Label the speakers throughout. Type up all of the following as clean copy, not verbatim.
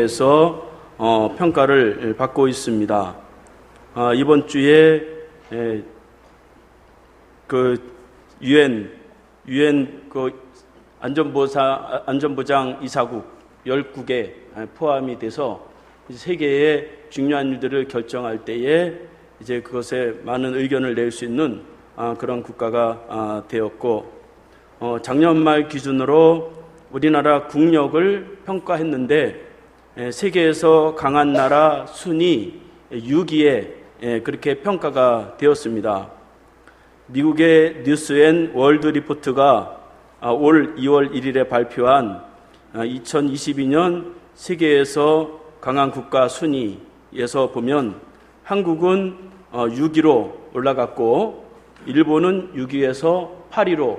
Speaker 1: 대해서 평가를 받고 있습니다. 이번 주에 그 유엔 안전보장 이사국 10국에 포함이 돼서 세계의 중요한 일들을 결정할 때에 이제 그것에 많은 의견을 낼 수 있는 그런 국가가 되었고, 작년 말 기준으로 우리나라 국력을 평가했는데 세계에서 강한 나라 순위 6위에 그렇게 평가가 되었습니다. 미국의 뉴스앤 월드 리포트가 올 2월 1일에 발표한 2022년 세계에서 강한 국가 순위에서 보면 한국은 6위로 올라갔고, 일본은 6위에서 8위로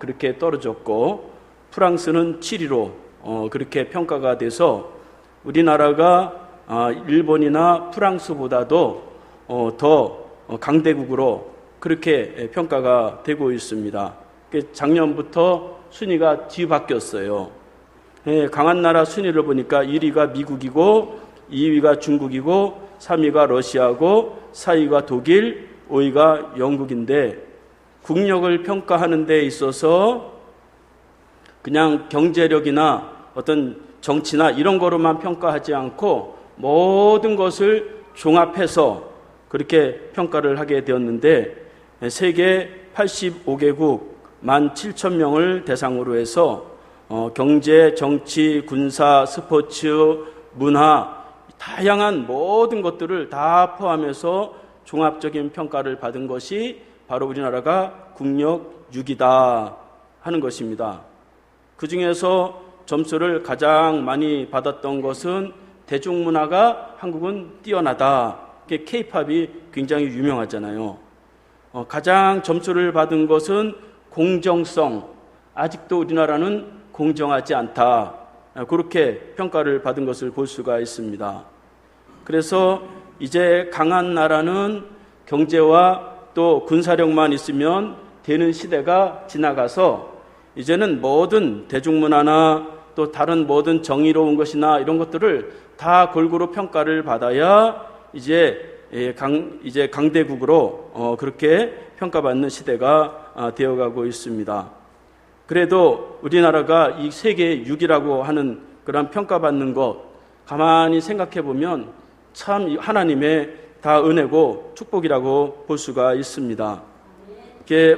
Speaker 1: 그렇게 떨어졌고, 프랑스는 7위로 그렇게 평가가 돼서 우리나라가 일본이나 프랑스보다도 더 강대국으로 그렇게 평가가 되고 있습니다. 작년부터 순위가 뒤바뀌었어요. 강한 나라 순위를 보니까 1위가 미국이고, 2위가 중국이고, 3위가 러시아고, 4위가 독일, 5위가 영국인데, 국력을 평가하는 데 있어서 그냥 경제력이나 어떤 정치나 이런 거로만 평가하지 않고 모든 것을 종합해서 그렇게 평가를 하게 되었는데, 세계 85개국 17,000명을 대상으로 해서 경제, 정치, 군사, 스포츠, 문화, 다양한 모든 것들을 다 포함해서 종합적인 평가를 받은 것이 바로 우리나라가 국력 6위다 하는 것입니다. 그 중에서 점수를 가장 많이 받았던 것은 대중문화가 한국은 뛰어나다. K-팝이 굉장히 유명하잖아요. 가장 점수를 받은 것은 공정성. 아직도 우리나라는 공정하지 않다. 그렇게 평가를 받은 것을 볼 수가 있습니다. 그래서 이제 강한 나라는 경제와 또 군사력만 있으면 되는 시대가 지나가서 이제는 모든 대중문화나 또 다른 모든 정의로운 것이나 이런 것들을 다 골고루 평가를 받아야 이제 강대국으로 그렇게 평가받는 시대가 되어가고 있습니다. 그래도 우리나라가 이 세계 6위라고 하는 그런 평가받는 것 가만히 생각해 보면 참 하나님의 다 은혜고 축복이라고 볼 수가 있습니다.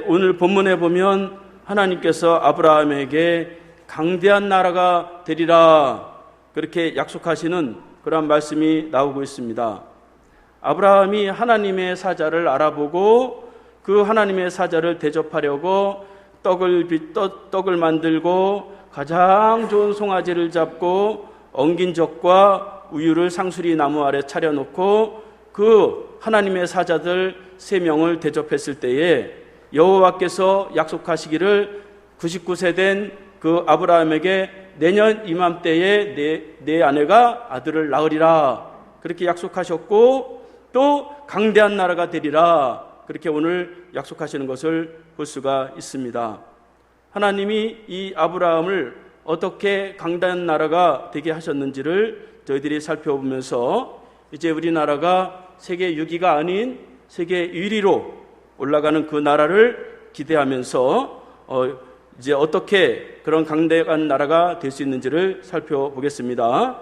Speaker 1: 오늘 본문에 보면 하나님께서 아브라함에게 강대한 나라가 되리라 그렇게 약속하시는 그런 말씀이 나오고 있습니다. 아브라함이 하나님의 사자를 알아보고 그 하나님의 사자를 대접하려고 떡을 만들고 가장 좋은 송아지를 잡고 엉긴 젖과 우유를 상수리 나무 아래 차려놓고 그 하나님의 사자들 3명을 대접했을 때에 여호와께서 약속하시기를 99세 된 그 아브라함에게 내년 이맘때에 내 아내가 아들을 낳으리라 그렇게 약속하셨고, 또 강대한 나라가 되리라 그렇게 오늘 약속하시는 것을 볼 수가 있습니다. 하나님이 이 아브라함을 어떻게 강대한 나라가 되게 하셨는지를 저희들이 살펴보면서 이제 우리나라가 세계 6위가 아닌 세계 1위로 올라가는 그 나라를 기대하면서 이제 어떻게 그런 강대한 나라가 될 수 있는지를 살펴보겠습니다.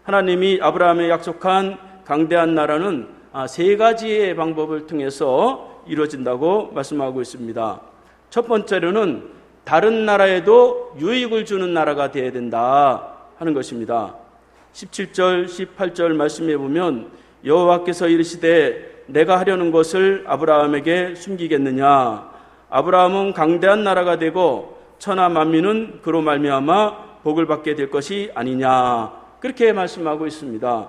Speaker 1: 하나님이 아브라함에 약속한 강대한 나라는 3가지의 방법을 통해서 이루어진다고 말씀하고 있습니다. 첫 번째로는 다른 나라에도 유익을 주는 나라가 되어야 된다 하는 것입니다. 17절, 18절 말씀해 보면 여호와께서 이르시되 내가 하려는 것을 아브라함에게 숨기겠느냐. 아브라함은 강대한 나라가 되고 천하 만민은 그로 말미암아 복을 받게 될 것이 아니냐. 그렇게 말씀하고 있습니다.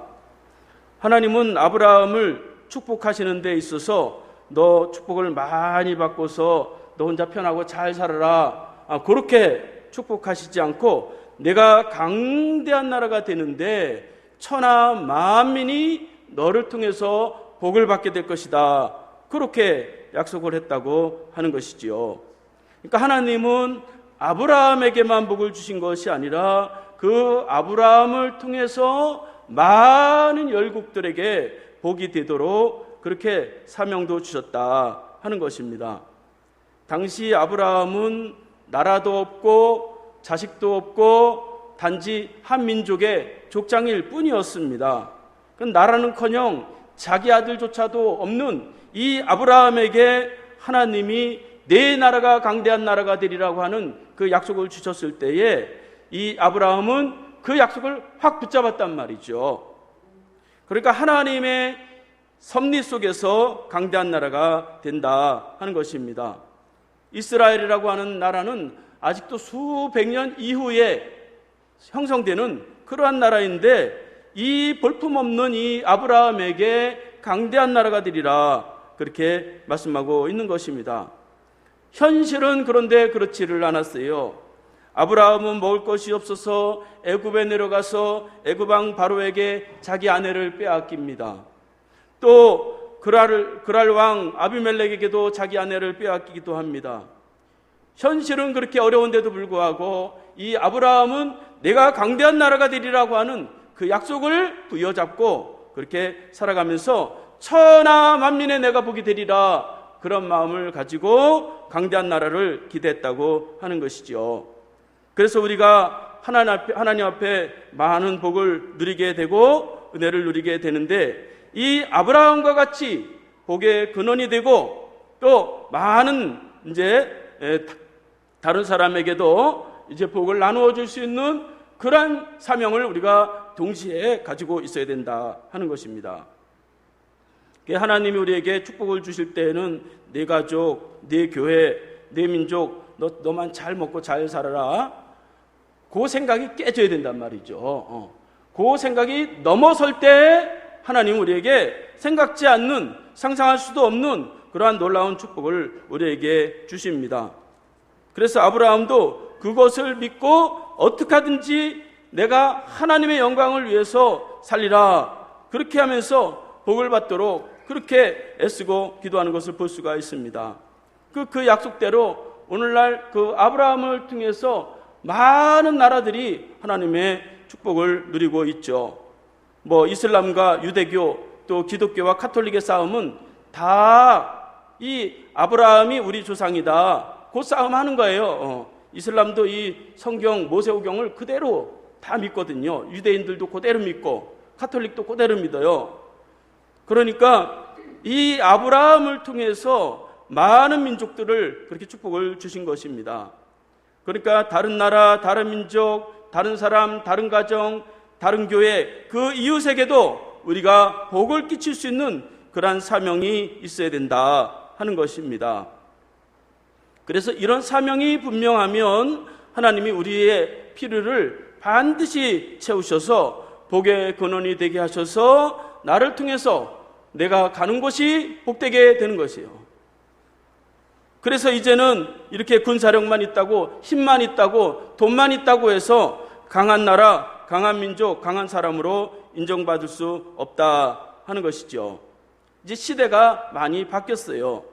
Speaker 1: 하나님은 아브라함을 축복하시는 데 있어서 너 축복을 많이 받고서 너 혼자 편하고 잘 살아라 그렇게 축복하시지 않고 내가 강대한 나라가 되는데 천하 만민이 너를 통해서 복을 받게 될 것이다 그렇게 약속을 했다고 하는 것이지요. 그러니까 하나님은 아브라함에게만 복을 주신 것이 아니라 그 아브라함을 통해서 많은 열국들에게 복이 되도록 그렇게 사명도 주셨다 하는 것입니다. 당시 아브라함은 나라도 없고 자식도 없고 단지 한 민족의 족장일 뿐이었습니다. 그 나라는커녕 자기 아들조차도 없는 이 아브라함에게 하나님이 내 나라가 강대한 나라가 되리라고 하는 그 약속을 주셨을 때에 이 아브라함은 그 약속을 확 붙잡았단 말이죠. 그러니까 하나님의 섭리 속에서 강대한 나라가 된다 하는 것입니다. 이스라엘이라고 하는 나라는 아직도 수백 년 이후에 형성되는 그러한 나라인데 이 볼품없는 이 아브라함에게 강대한 나라가 되리라 그렇게 말씀하고 있는 것입니다. 현실은 그런데 그렇지를 않았어요. 아브라함은 먹을 것이 없어서 애굽에 내려가서 애굽 왕 바로에게 자기 아내를 빼앗깁니다. 또 그랄 왕 아비멜렉에게도 자기 아내를 빼앗기기도 합니다. 현실은 그렇게 어려운데도 불구하고 이 아브라함은 내가 강대한 나라가 되리라고 하는 그 약속을 부여잡고 그렇게 살아가면서 천하 만민의 내가 복이 되리라 그런 마음을 가지고 강대한 나라를 기대했다고 하는 것이죠. 그래서 우리가 하나님 앞에 많은 복을 누리게 되고 은혜를 누리게 되는데 이 아브라함과 같이 복의 근원이 되고 또 많은 이제 다른 사람에게도 이제 복을 나누어 줄 수 있는 그러한 사명을 우리가 동시에 가지고 있어야 된다 하는 것입니다. 하나님이 우리에게 축복을 주실 때에는 내 가족, 내 교회, 내 민족 너만 잘 먹고 잘 살아라 그 생각이 깨져야 된단 말이죠. 그 생각이 넘어설 때 하나님은 우리에게 생각지 않는 상상할 수도 없는 그러한 놀라운 축복을 우리에게 주십니다. 그래서 아브라함도 그것을 믿고 어떻게 하든지 내가 하나님의 영광을 위해서 살리라 그렇게 하면서 복을 받도록 그렇게 애쓰고 기도하는 것을 볼 수가 있습니다. 그 약속대로 오늘날 그 아브라함을 통해서 많은 나라들이 하나님의 축복을 누리고 있죠. 이슬람과 유대교 또 기독교와 카톨릭의 싸움은 다 이 아브라함이 우리 조상이다 그 싸움 하는 거예요. 이슬람도 이 성경 모세오경을 그대로 다 믿거든요. 유대인들도 그대로 믿고 카톨릭도 그대로 믿어요. 그러니까 이 아브라함을 통해서 많은 민족들을 그렇게 축복을 주신 것입니다. 그러니까 다른 나라, 다른 민족, 다른 사람, 다른 가정, 다른 교회 그 이웃에게도 우리가 복을 끼칠 수 있는 그러한 사명이 있어야 된다 하는 것입니다. 그래서 이런 사명이 분명하면 하나님이 우리의 필요를 반드시 채우셔서 복의 근원이 되게 하셔서 나를 통해서 내가 가는 곳이 복되게 되는 것이에요. 그래서 이제는 이렇게 군사력만 있다고 힘만 있다고 돈만 있다고 해서 강한 나라, 강한 민족, 강한 사람으로 인정받을 수 없다 하는 것이죠. 이제 시대가 많이 바뀌었어요.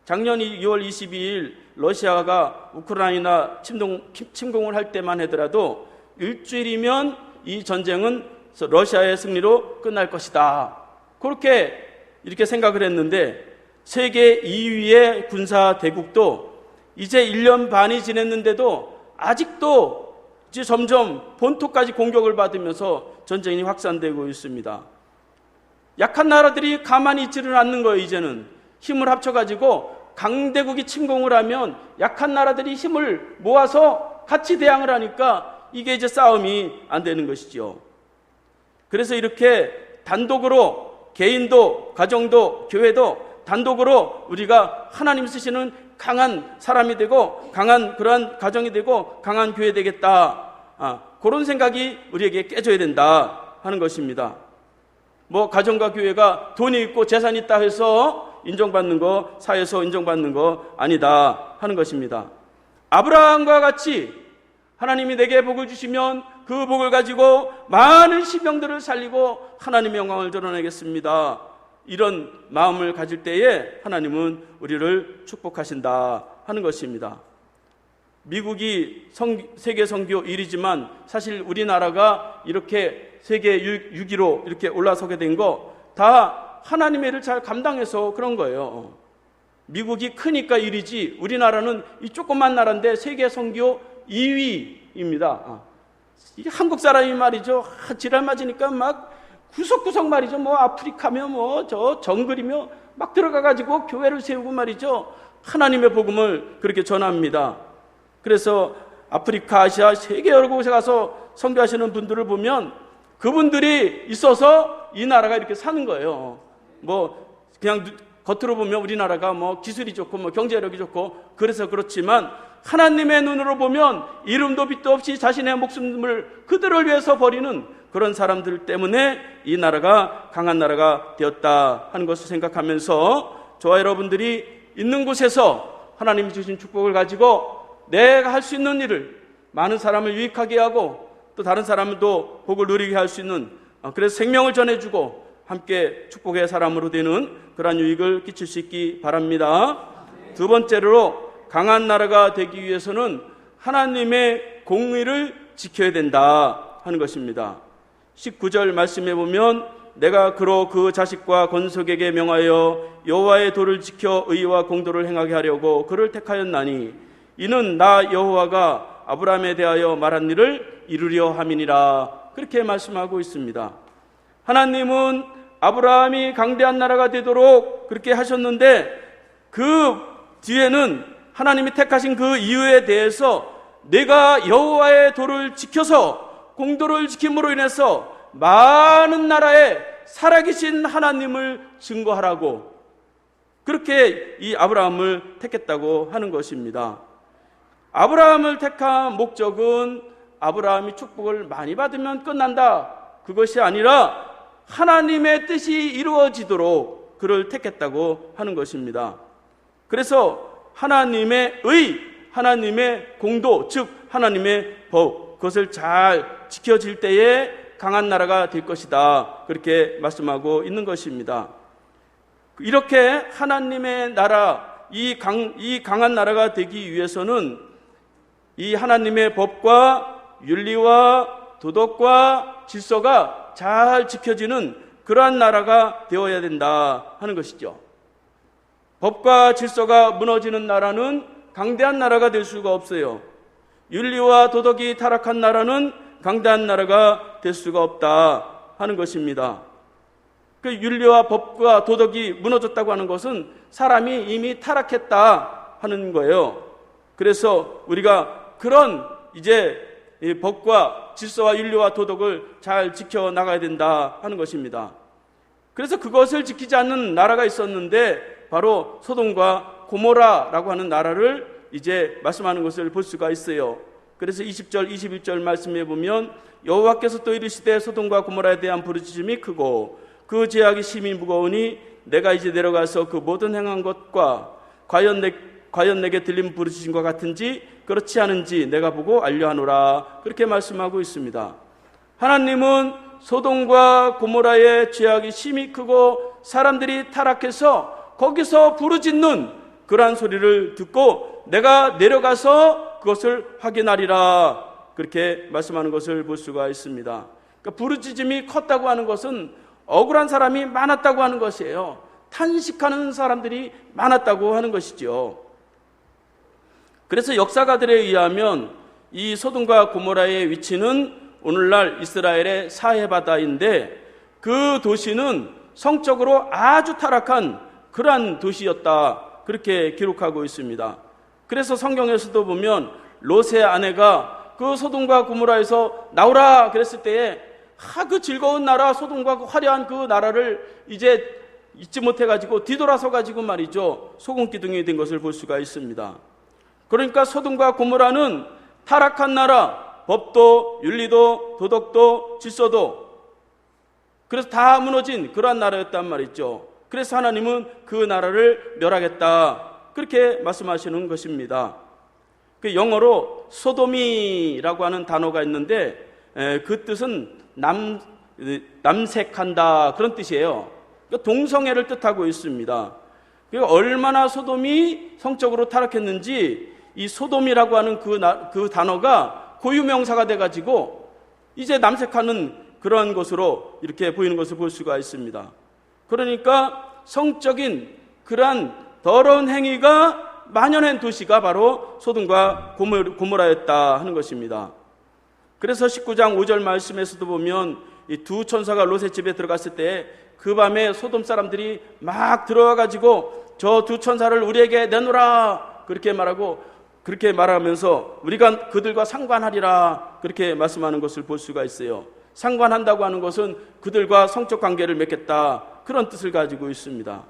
Speaker 1: 작년 2월 22일 러시아가 우크라이나 침공을 할 때만 하더라도 일주일이면 이 전쟁은 러시아의 승리로 끝날 것이다. 그렇게 이렇게 생각을 했는데 세계 2위의 군사 대국도 이제 1년 반이 지났는데도 아직도 이제 점점 본토까지 공격을 받으면서 전쟁이 확산되고 있습니다. 약한 나라들이 가만히 있지를 않는 거예요. 이제는 힘을 합쳐가지고 강대국이 침공을 하면 약한 나라들이 힘을 모아서 같이 대항을 하니까 이게 이제 싸움이 안 되는 것이죠. 그래서 이렇게 단독으로 개인도 가정도 교회도 단독으로 우리가 하나님 쓰시는 강한 사람이 되고 강한 그러한 가정이 되고 강한 교회 되겠다. 그런 생각이 우리에게 깨져야 된다 하는 것입니다. 가정과 교회가 돈이 있고 재산이 있다 해서 인정받는 거, 사회에서 인정받는 거 아니다 하는 것입니다. 아브라함과 같이 하나님이 내게 복을 주시면 그 복을 가지고 많은 신병들을 살리고 하나님의 영광을 드러내겠습니다. 이런 마음을 가질 때에 하나님은 우리를 축복하신다 하는 것입니다. 미국이 세계 선교 1위지만 사실 우리나라가 이렇게 세계 6위로 이렇게 올라서게 된 거 다 하나님의 일을 잘 감당해서 그런 거예요. 미국이 크니까 1위지 우리나라는 이 조그만 나라인데 세계 선교 2위입니다. 이게 한국 사람이 말이죠. 지랄 맞으니까 막 구석구석 말이죠. 뭐 아프리카며 뭐 저 정글이며 막 들어가가지고 교회를 세우고 말이죠. 하나님의 복음을 그렇게 전합니다. 그래서 아프리카, 아시아, 세계 여러 곳에 가서 선교하시는 분들을 보면 그분들이 있어서 이 나라가 이렇게 사는 거예요. 뭐 그냥 겉으로 보면 우리나라가 뭐 기술이 좋고 뭐 경제력이 좋고 그래서 그렇지만 하나님의 눈으로 보면 이름도 빛도 없이 자신의 목숨을 그들을 위해서 버리는 그런 사람들 때문에 이 나라가 강한 나라가 되었다 하는 것을 생각하면서 저와 여러분들이 있는 곳에서 하나님이 주신 축복을 가지고 내가 할 수 있는 일을 많은 사람을 유익하게 하고 또 다른 사람도 복을 누리게 할 수 있는 그래서 생명을 전해주고 함께 축복의 사람으로 되는 그러한 유익을 끼칠 수 있기 바랍니다. 두 번째로 강한 나라가 되기 위해서는 하나님의 공의를 지켜야 된다 하는 것입니다. 19절 말씀해 보면 내가 그로 그 자식과 건석에게 명하여 여호와의 도를 지켜 의와 공도를 행하게 하려고 그를 택하였나니 이는 나 여호와가 아브라함에 대하여 말한 일을 이루려 함이니라. 그렇게 말씀하고 있습니다. 하나님은 아브라함이 강대한 나라가 되도록 그렇게 하셨는데 그 뒤에는 하나님이 택하신 그 이유에 대해서 내가 여호와의 도를 지켜서 공도를 지킴으로 인해서 많은 나라에 살아계신 하나님을 증거하라고 그렇게 이 아브라함을 택했다고 하는 것입니다. 아브라함을 택한 목적은 아브라함이 축복을 많이 받으면 끝난다 그것이 아니라 하나님의 뜻이 이루어지도록 그를 택했다고 하는 것입니다. 그래서 하나님의 의, 하나님의 공도, 즉 하나님의 법 그것을 잘 지켜질 때에 강한 나라가 될 것이다 그렇게 말씀하고 있는 것입니다. 이렇게 하나님의 나라, 이 강한 나라가 되기 위해서는 이 하나님의 법과 윤리와 도덕과 질서가 잘 지켜지는 그러한 나라가 되어야 된다 하는 것이죠. 법과 질서가 무너지는 나라는 강대한 나라가 될 수가 없어요. 윤리와 도덕이 타락한 나라는 강대한 나라가 될 수가 없다 하는 것입니다. 그 윤리와 법과 도덕이 무너졌다고 하는 것은 사람이 이미 타락했다 하는 거예요. 그래서 우리가 그런 이제 법과 질서와 윤리와 도덕을 잘 지켜나가야 된다 하는 것입니다. 그래서 그것을 지키지 않는 나라가 있었는데 바로 소돔과 고모라라고 하는 나라를 이제 말씀하는 것을 볼 수가 있어요. 그래서 20절 21절 말씀해 보면 여호와께서 또 이르시되 소돔과 고모라에 대한 부르짖음이 크고 그 죄악이 심히 무거우니 내가 이제 내려가서 그 모든 행한 것과 과연 내게 들린 부르짖음과 같은지 그렇지 않은지 내가 보고 알려하노라 그렇게 말씀하고 있습니다. 하나님은 소돔과 고모라의 죄악이 심히 크고 사람들이 타락해서 거기서 부르짖는 그러한 소리를 듣고 내가 내려가서 그것을 확인하리라 그렇게 말씀하는 것을 볼 수가 있습니다. 그러니까 부르짖음이 컸다고 하는 것은 억울한 사람이 많았다고 하는 것이에요. 탄식하는 사람들이 많았다고 하는 것이죠. 그래서 역사가들에 의하면 이 소돔과 고모라의 위치는 오늘날 이스라엘의 사해바다인데 그 도시는 성적으로 아주 타락한 그러한 도시였다 그렇게 기록하고 있습니다. 그래서 성경에서도 보면 롯의 아내가 그 소돔과 고모라에서 나오라 그랬을 때에 그 즐거운 나라 소돔과 그 화려한 그 나라를 이제 잊지 못해가지고 뒤돌아서 가지고 말이죠 소금기둥이 된 것을 볼 수가 있습니다. 그러니까 소돔과 고모라는 타락한 나라, 법도 윤리도 도덕도 질서도 그래서 다 무너진 그러한 나라였단 말이죠. 그래서 하나님은 그 나라를 멸하겠다 그렇게 말씀하시는 것입니다. 그 영어로 소돔이라고 하는 단어가 있는데 그 뜻은 남색한다 그런 뜻이에요. 그러니까 동성애를 뜻하고 있습니다. 그러니까 얼마나 소돔이 성적으로 타락했는지 이 소돔이라고 하는 그 단어가 고유명사가 돼가지고 이제 남색하는 그러한 것으로 이렇게 보이는 것을 볼 수가 있습니다. 그러니까 성적인 그러한 더러운 행위가 만연한 도시가 바로 소돔과 고모라였다 하는 것입니다. 그래서 19장 5절 말씀에서도 보면 이 두 천사가 롯의 집에 들어갔을 때 그 밤에 소돔 사람들이 막 들어와가지고 저 두 천사를 우리에게 내놓으라 그렇게 말하고, 그렇게 말하면서 우리가 그들과 상관하리라 그렇게 말씀하는 것을 볼 수가 있어요. 상관한다고 하는 것은 그들과 성적 관계를 맺겠다 그런 뜻을 가지고 있습니다.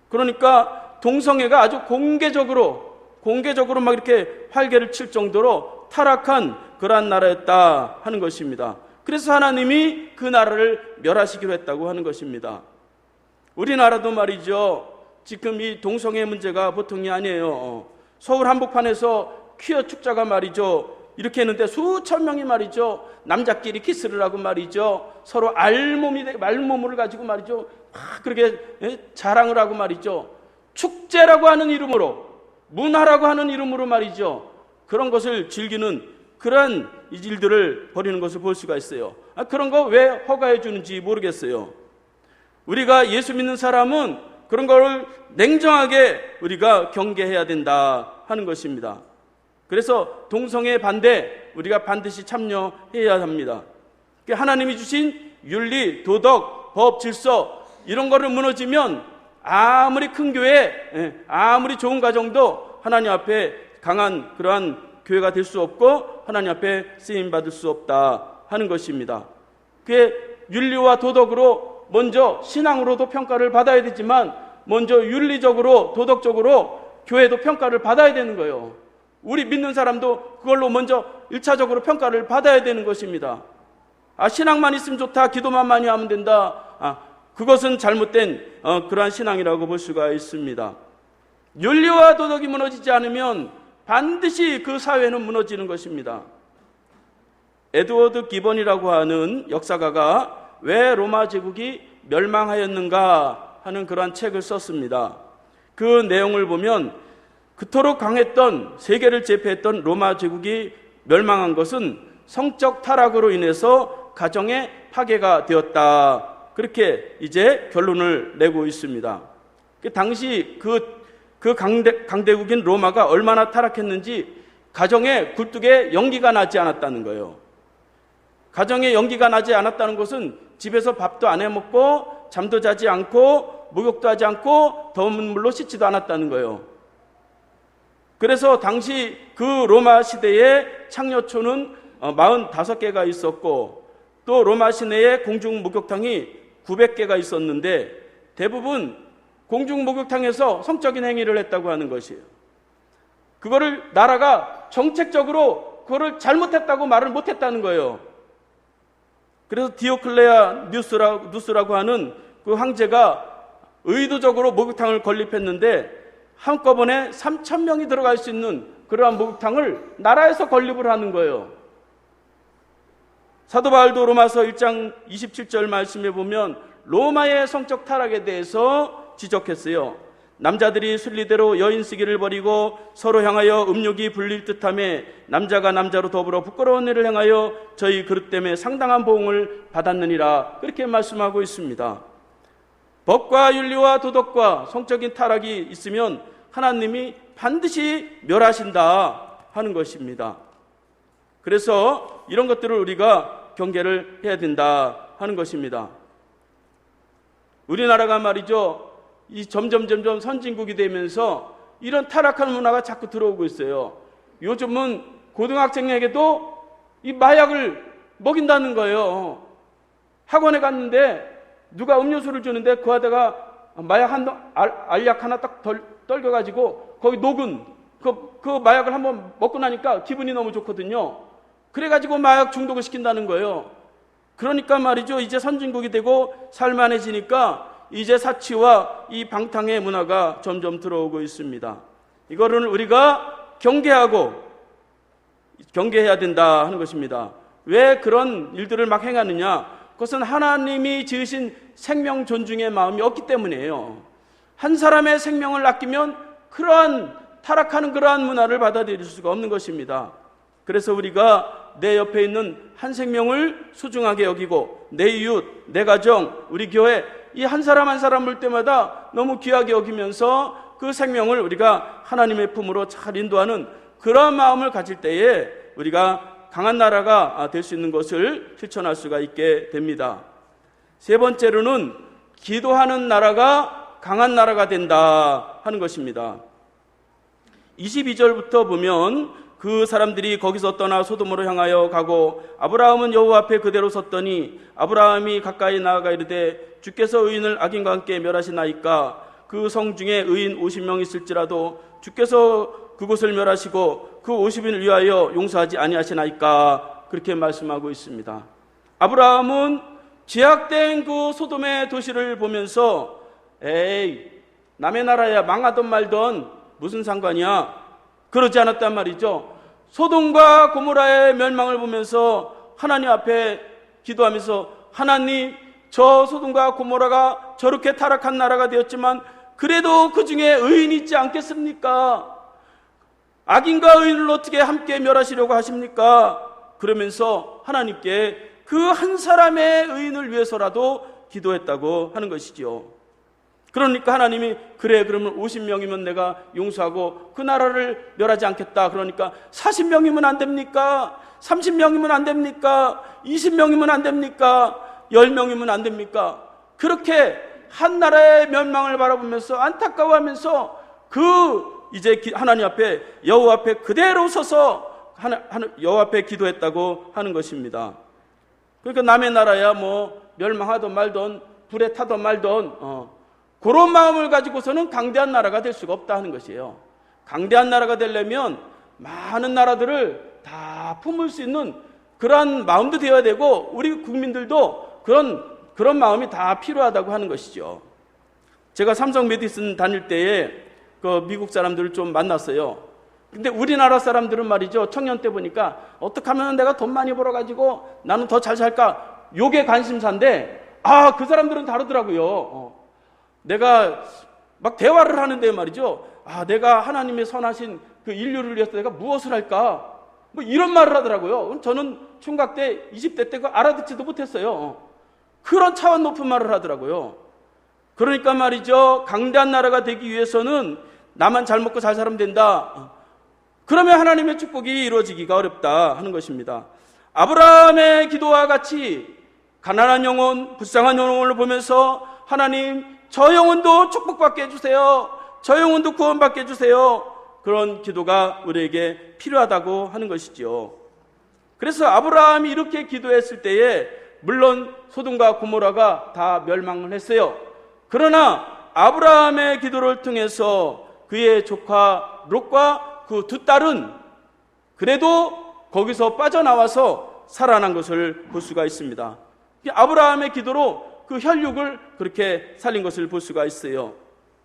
Speaker 1: 그러니까 동성애가 아주 공개적으로 막 이렇게 활개를 칠 정도로 타락한 그러한 나라였다 하는 것입니다. 그래서 하나님이 그 나라를 멸하시기로 했다고 하는 것입니다. 우리나라도 말이죠, 지금 이 동성애 문제가 보통이 아니에요. 서울 한복판에서 퀴어 축제가 말이죠, 이렇게 했는데 수천 명이 말이죠, 남자끼리 키스를 하고 말이죠, 서로 알몸을 가지고 말이죠, 막 그렇게 자랑을 하고 말이죠, 축제라고 하는 이름으로, 문화라고 하는 이름으로 말이죠, 그런 것을 즐기는 그런 일들을 벌이는 것을 볼 수가 있어요. 그런 거 왜 허가해 주는지 모르겠어요. 우리가 예수 믿는 사람은 그런 걸 냉정하게 우리가 경계해야 된다 하는 것입니다. 그래서 동성애 반대 우리가 반드시 참여해야 합니다. 하나님이 주신 윤리, 도덕, 법, 질서 이런 거를 무너지면 아무리 큰 교회, 아무리 좋은 가정도 하나님 앞에 강한 그러한 교회가 될 수 없고 하나님 앞에 쓰임받을 수 없다 하는 것입니다. 그게 윤리와 도덕으로 먼저 신앙으로도 평가를 받아야 되지만 먼저 윤리적으로 도덕적으로 교회도 평가를 받아야 되는 거예요. 우리 믿는 사람도 그걸로 먼저 1차적으로 평가를 받아야 되는 것입니다. 신앙만 있으면 좋다, 기도만 많이 하면 된다, 그것은 잘못된 그러한 신앙이라고 볼 수가 있습니다. 윤리와 도덕이 무너지지 않으면 반드시 그 사회는 무너지는 것입니다. 에드워드 기본이라고 하는 역사가가 왜 로마 제국이 멸망하였는가 하는 그러한 책을 썼습니다. 그 내용을 보면 그토록 강했던 세계를 제패했던 로마 제국이 멸망한 것은 성적 타락으로 인해서 가정의 파괴가 되었다, 그렇게 이제 결론을 내고 있습니다. 당시 그 강대국인 로마가 얼마나 타락했는지 가정에 굴뚝에 연기가 나지 않았다는 거예요. 가정에 연기가 나지 않았다는 것은 집에서 밥도 안 해먹고 잠도 자지 않고 목욕도 하지 않고 더운 물로 씻지도 않았다는 거예요. 그래서 당시 그 로마 시대의 창녀촌은 45개가 있었고 또 로마 시내에 공중 목욕탕이 900개가 있었는데 대부분 공중 목욕탕에서 성적인 행위를 했다고 하는 것이에요. 그거를 나라가 정책적으로 그거를 잘못했다고 말을 못했다는 거예요. 그래서 디오클레아 누스라고 하는 그 황제가 의도적으로 목욕탕을 건립했는데 한꺼번에 3,000명이 들어갈 수 있는 그러한 목욕탕을 나라에서 건립을 하는 거예요. 사도 바울도 로마서 1장 27절 말씀에 보면 로마의 성적 타락에 대해서 지적했어요. 남자들이 순리대로 여인 쓰기를 버리고 서로 향하여 음욕이 불릴 듯하며 남자가 남자로 더불어 부끄러운 일을 행하여 저희 그릇 때문에 상당한 보응을 받았느니라, 그렇게 말씀하고 있습니다. 법과 윤리와 도덕과 성적인 타락이 있으면 하나님이 반드시 멸하신다 하는 것입니다. 그래서 이런 것들을 우리가 경계를 해야 된다 하는 것입니다. 우리나라가 말이죠, 이 점점 선진국이 되면서 이런 타락한 문화가 자꾸 들어오고 있어요. 요즘은 고등학생에게도 이 마약을 먹인다는 거예요. 학원에 갔는데 누가 음료수를 주는데 그 안에다가 마약 알약 하나 딱 떨겨가지고 거기 녹은 그 마약을 한번 먹고 나니까 기분이 너무 좋거든요. 그래가지고 마약 중독을 시킨다는 거예요. 그러니까 말이죠, 이제 선진국이 되고 살만해지니까 이제 사치와 이 방탕의 문화가 점점 들어오고 있습니다. 이거를 우리가 경계해야 된다 하는 것입니다. 왜 그런 일들을 막 행하느냐? 그것은 하나님이 지으신 생명 존중의 마음이 없기 때문이에요. 한 사람의 생명을 아끼면 그러한 타락하는 그러한 문화를 받아들일 수가 없는 것입니다. 그래서 우리가 내 옆에 있는 한 생명을 소중하게 여기고 내 이웃, 내 가정, 우리 교회 이 한 사람 한 사람 볼 때마다 너무 귀하게 여기면서 그 생명을 우리가 하나님의 품으로 잘 인도하는 그러한 마음을 가질 때에 우리가 강한 나라가 될 수 있는 것을 실천할 수가 있게 됩니다. 세 번째로는 기도하는 나라가 강한 나라가 된다 하는 것입니다. 22절부터 보면 그 사람들이 거기서 떠나 소돔으로 향하여 가고 아브라함은 여호와 앞에 그대로 섰더니 아브라함이 가까이 나아가 이르되 주께서 의인을 악인과 함께 멸하시나이까 그 성 중에 의인 50명 있을지라도 주께서 그곳을 멸하시고 그 50인을 위하여 용서하지 아니하시나이까 그렇게 말씀하고 있습니다. 아브라함은 제약된 그 소돔의 도시를 보면서 에이 남의 나라야 망하던 말던 무슨 상관이야 그러지 않았단 말이죠. 소돔과 고모라의 멸망을 보면서 하나님 앞에 기도하면서 하나님 저 소돔과 고모라가 저렇게 타락한 나라가 되었지만 그래도 그 중에 의인이 있지 않겠습니까? 악인과 의인을 어떻게 함께 멸하시려고 하십니까? 그러면서 하나님께 그 한 사람의 의인을 위해서라도 기도했다고 하는 것이지요. 그러니까 하나님이 그래 그러면 50명이면 내가 용서하고 그 나라를 멸하지 않겠다. 그러니까 40명이면 안 됩니까? 30명이면 안 됩니까? 20명이면 안 됩니까? 10명이면 안 됩니까? 그렇게 한 나라의 멸망을 바라보면서 안타까워하면서 이제 하나님 앞에 여호와 앞에 그대로 서서 여호와 앞에 기도했다고 하는 것입니다. 그러니까 남의 나라야 뭐 멸망하던 말던 불에 타던 말던 그런 마음을 가지고서는 강대한 나라가 될 수가 없다 하는 것이에요. 강대한 나라가 되려면 많은 나라들을 다 품을 수 있는 그러한 마음도 되어야 되고 우리 국민들도 그런 마음이 다 필요하다고 하는 것이죠. 제가 삼성 메디슨 다닐 때에 그 미국 사람들을 좀 만났어요. 근데 우리나라 사람들은 말이죠. 청년 때 보니까 어떻게 하면 내가 돈 많이 벌어가지고 나는 더 잘 살까? 요게 관심사인데 그 사람들은 다르더라고요. 내가 막 대화를 하는데 말이죠. 내가 하나님의 선하신 그 인류를 위해서 내가 무엇을 할까? 뭐 이런 말을 하더라고요. 저는 총각 때 20대 때 그거 알아듣지도 못했어요. 그런 차원 높은 말을 하더라고요. 그러니까 말이죠. 강대한 나라가 되기 위해서는 나만 잘 먹고 잘 살면 된다. 그러면 하나님의 축복이 이루어지기가 어렵다 하는 것입니다. 아브라함의 기도와 같이 가난한 영혼, 불쌍한 영혼을 보면서 하나님 저 영혼도 축복받게 해주세요. 저 영혼도 구원받게 해주세요. 그런 기도가 우리에게 필요하다고 하는 것이죠. 그래서 아브라함이 이렇게 기도했을 때에 물론 소돔과 고모라가 다 멸망을 했어요. 그러나 아브라함의 기도를 통해서 그의 조카 롯과 그 두 딸은 그래도 거기서 빠져나와서 살아난 것을 볼 수가 있습니다. 아브라함의 기도로 그 혈육을 그렇게 살린 것을 볼 수가 있어요.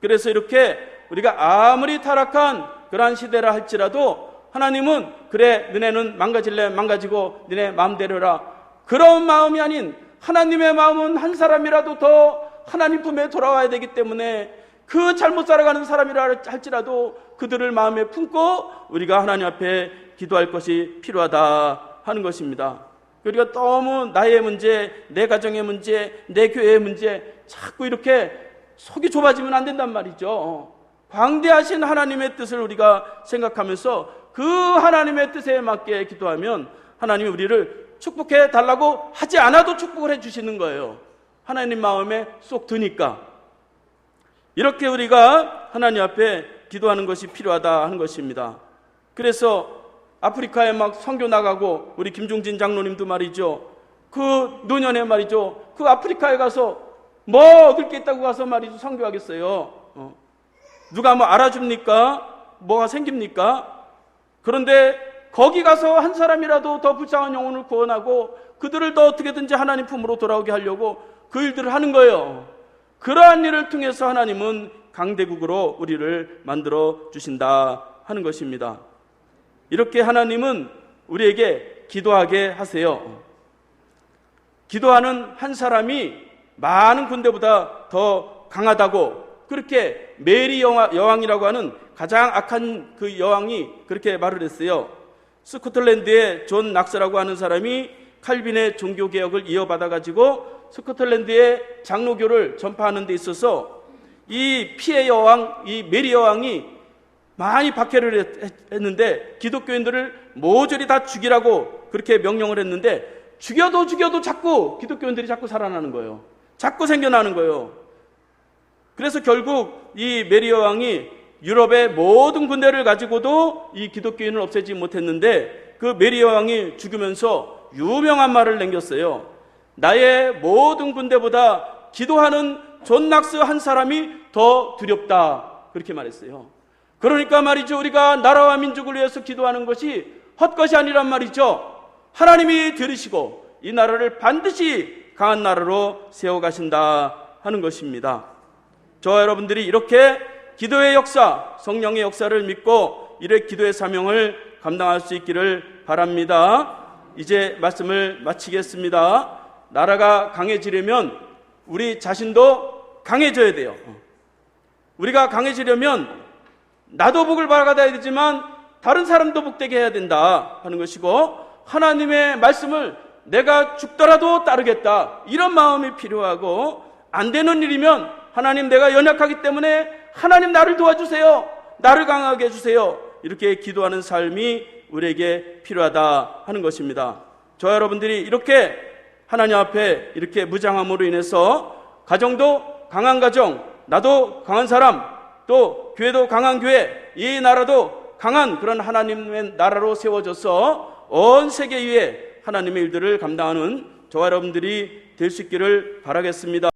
Speaker 1: 그래서 이렇게 우리가 아무리 타락한 그러한 시대라 할지라도 하나님은 그래 너네는 망가질래 망가지고 너네 마음대로라 그런 마음이 아닌 하나님의 마음은 한 사람이라도 더 하나님 품에 돌아와야 되기 때문에 그 잘못 살아가는 사람이라 할지라도 그들을 마음에 품고 우리가 하나님 앞에 기도할 것이 필요하다 하는 것입니다. 우리가 너무 나의 문제, 내 가정의 문제, 내 교회의 문제 자꾸 이렇게 속이 좁아지면 안 된단 말이죠. 광대하신 하나님의 뜻을 우리가 생각하면서 그 하나님의 뜻에 맞게 기도하면 하나님이 우리를 축복해 달라고 하지 않아도 축복을 해 주시는 거예요. 하나님 마음에 쏙 드니까. 이렇게 우리가 하나님 앞에 기도하는 것이 필요하다 하는 것입니다. 그래서 아프리카에 막 선교 나가고 우리 김종진 장로님도 말이죠. 그 노년에 말이죠. 그 아프리카에 가서 뭐 얻을 게 있다고 가서 말이죠. 선교하겠어요. 누가 뭐 알아줍니까? 뭐가 생깁니까? 그런데 거기 가서 한 사람이라도 더 불쌍한 영혼을 구원하고 그들을 더 어떻게든지 하나님 품으로 돌아오게 하려고 그 일들을 하는 거예요. 그러한 일을 통해서 하나님은 강대국으로 우리를 만들어 주신다 하는 것입니다. 이렇게 하나님은 우리에게 기도하게 하세요. 기도하는 한 사람이 많은 군대보다 더 강하다고 그렇게 메리 여왕이라고 하는 가장 악한 그 여왕이 그렇게 말을 했어요. 스코틀랜드의 존 낙스라고 하는 사람이 칼빈의 종교개혁을 이어받아 가지고 스코틀랜드의 장로교를 전파하는 데 있어서 이 피해 여왕, 이 메리 여왕이 많이 박해를 했는데 기독교인들을 모조리 다 죽이라고 그렇게 명령을 했는데 죽여도 자꾸 기독교인들이 자꾸 살아나는 거예요. 자꾸 생겨나는 거예요. 그래서 결국 이 메리 여왕이 유럽의 모든 군대를 가지고도 이 기독교인을 없애지 못했는데 그 메리 여왕이 죽으면서 유명한 말을 남겼어요. 나의 모든 군대보다 기도하는 존 낙스 한 사람이 더 두렵다. 그렇게 말했어요. 그러니까 말이죠. 우리가 나라와 민족을 위해서 기도하는 것이 헛것이 아니란 말이죠. 하나님이 들으시고 이 나라를 반드시 강한 나라로 세워가신다 하는 것입니다. 저와 여러분들이 이렇게 기도의 역사, 성령의 역사를 믿고 이래 기도의 사명을 감당할 수 있기를 바랍니다. 이제 말씀을 마치겠습니다. 나라가 강해지려면 우리 자신도 강해져야 돼요. 우리가 강해지려면 나도 복을 받아야 되지만 다른 사람도 복되게 해야 된다 하는 것이고, 하나님의 말씀을 내가 죽더라도 따르겠다 이런 마음이 필요하고, 안 되는 일이면 하나님 내가 연약하기 때문에 하나님 나를 도와주세요, 나를 강하게 해주세요, 이렇게 기도하는 삶이 우리에게 필요하다 하는 것입니다. 저와 여러분들이 이렇게 하나님 앞에 이렇게 무장함으로 인해서 가정도 강한 가정, 나도 강한 사람, 또 교회도 강한 교회, 이 나라도 강한 그런 하나님의 나라로 세워져서 온 세계 위에 하나님의 일들을 감당하는 저와 여러분들이 될 수 있기를 바라겠습니다.